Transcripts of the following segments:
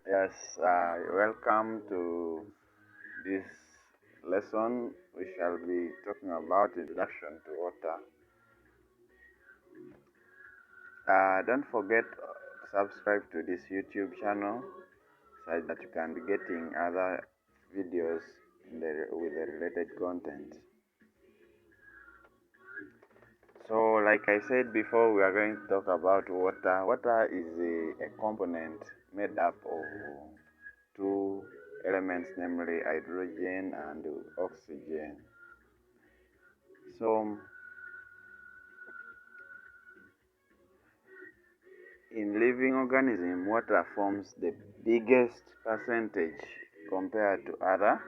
Yes, welcome to this lesson. We shall be talking about introduction to water. Don't forget to subscribe to this YouTube channel so that you can be getting other videos with the related content. So, like I said before, we are going to talk about water. Water is a component made up of two elements, namely hydrogen and oxygen. So, in living organism, water forms the biggest percentage compared to other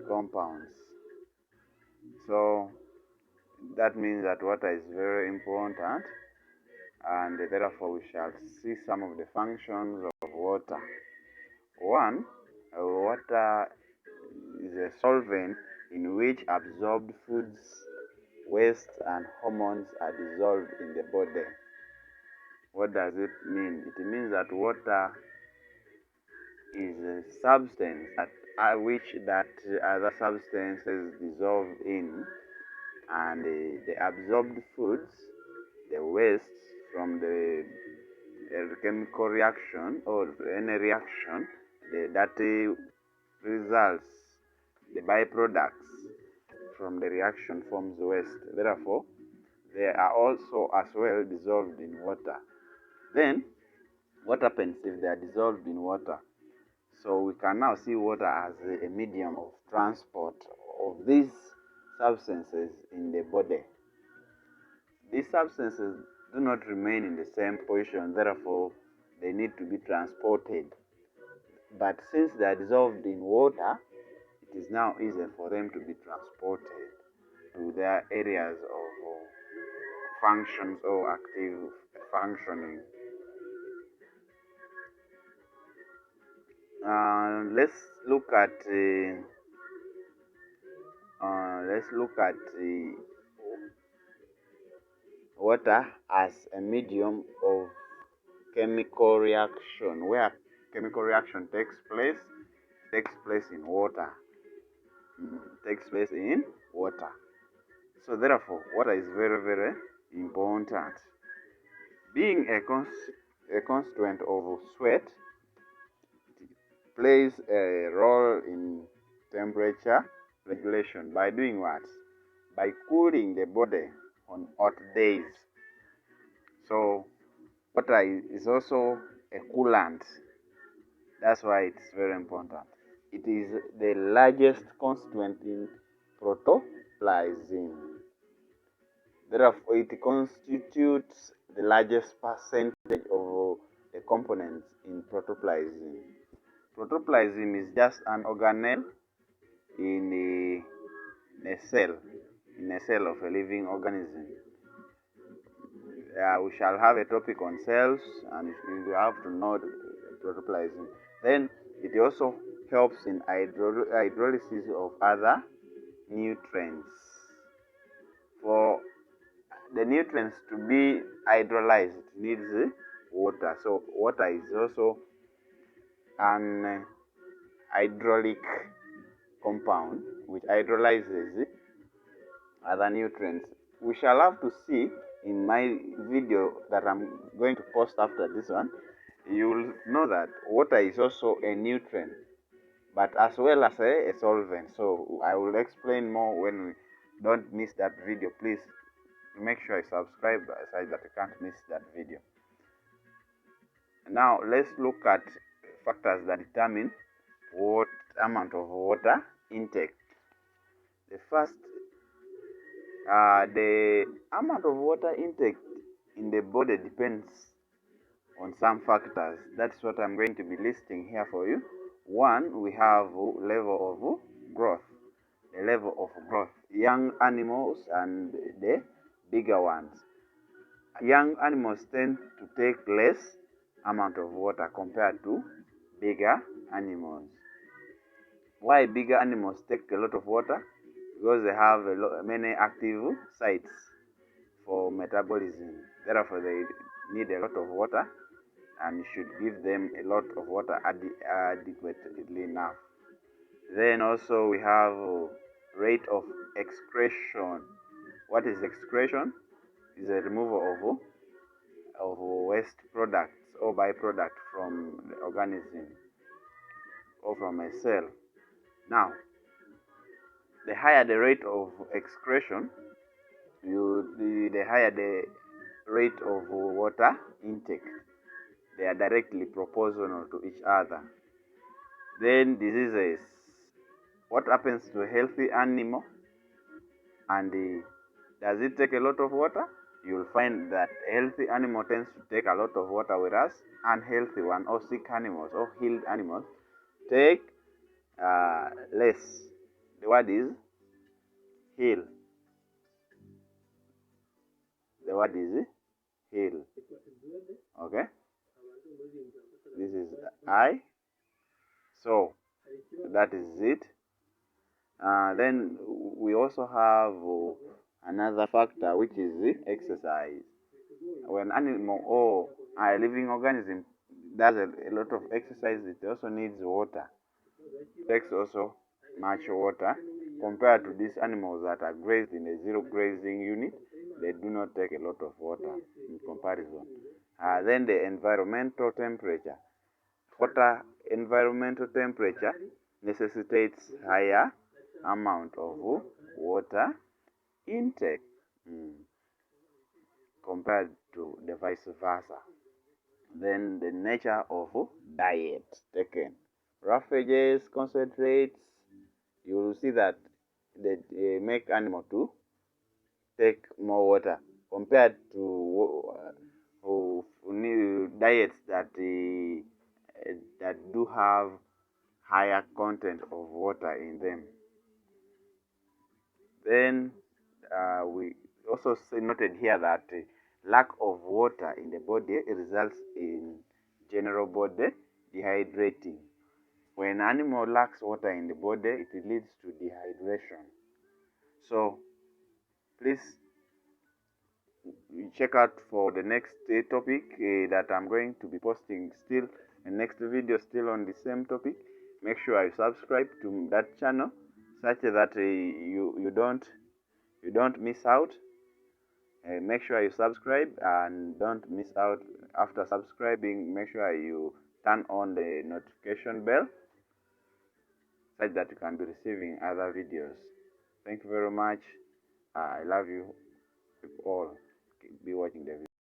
compounds. So that means that water is very important, and therefore we shall see some of the functions of water. One, water is a solvent in which absorbed foods, waste, and hormones are dissolved in the body. What does it mean? It means that water is a substance that other substances dissolve in, and the absorbed foods, the wastes from the chemical reaction or any reaction, that results, the byproducts from the reaction forms waste. Therefore, they are also as well dissolved in water. Then, what happens if they are dissolved in water? So we can now see water as a medium of transport of these substances in the body. These substances do not remain in the same position, therefore they need to be transported. But since they are dissolved in water, it is now easier for them to be transported to their areas of functions or active functioning. Let's look at water as a medium of chemical reaction. Where chemical reaction takes place in water. Takes place in water. So therefore, water is very, very important. Being a constituent of sweat, plays a role in temperature regulation by doing what? By cooling the body on hot days. So water is also a coolant. That's why it's very important. It is the largest constituent in protoplasm. Therefore, it constitutes the largest percentage of the components in protoplasm. Protoplasm is just an organelle in a cell of a living organism. We shall have a topic on cells, and you have to know the protoplasm. Then it also helps in hydrolysis of other nutrients. For the nutrients to be hydrolyzed, it needs water. So water is also an hydraulic compound which hydrolyzes other nutrients. We shall have to see in my video that I'm going to post after this one. You will know that water is also a nutrient, but as well as a solvent. So I will explain more when we don't miss that video. Please make sure you subscribe so that you can't miss that video. Now let's look at factors that determine what amount of water intake. The first, the amount of water intake in the body depends on some factors. That's what I'm going to be listing here for you. One, we have level of growth. The level of growth. Young animals and the bigger ones. Young animals tend to take less amount of water compared to bigger animals. Why bigger animals take a lot of water? Because they have many active sites for metabolism. Therefore, they need a lot of water, and you should give them a lot of water adequately enough. Then also we have rate of excretion. What is excretion? Is a removal of waste products or byproduct from the organism or from a cell. Now, the higher the rate of excretion, the higher the rate of water intake. They are directly proportional to each other. Then diseases. What happens to a healthy animal? And does it take a lot of water? You'll find that a healthy animal tends to take a lot of water, whereas unhealthy one or sick animals or healed animals take less. The word is heal. The word is heal. Okay? This is I. So that is it. Then we also have another factor, which is the exercise. When animal or a living organism does a lot of exercise, it also needs water. It takes also much water compared to these animals that are grazed in a zero grazing unit. They do not take a lot of water in comparison. Then the environmental temperature. Water environmental temperature necessitates higher amount of water intake compared to the vice versa. Then the nature of diet taken. Roughages, concentrates, you will see that they make animal to take more water compared to diets that do have higher content of water in them. Then we also noted here that lack of water in the body results in general body dehydrating. When animal lacks water in the body, it leads to dehydration. So please check out for the next topic that I'm going to be posting still, the next video still on the same topic. Make sure you subscribe to that channel such that you don't miss out. Make sure you subscribe and don't miss out. After subscribing, make sure you turn on the notification bell such that you can be receiving other videos. Thank you very much. I love you all. Be watching the video.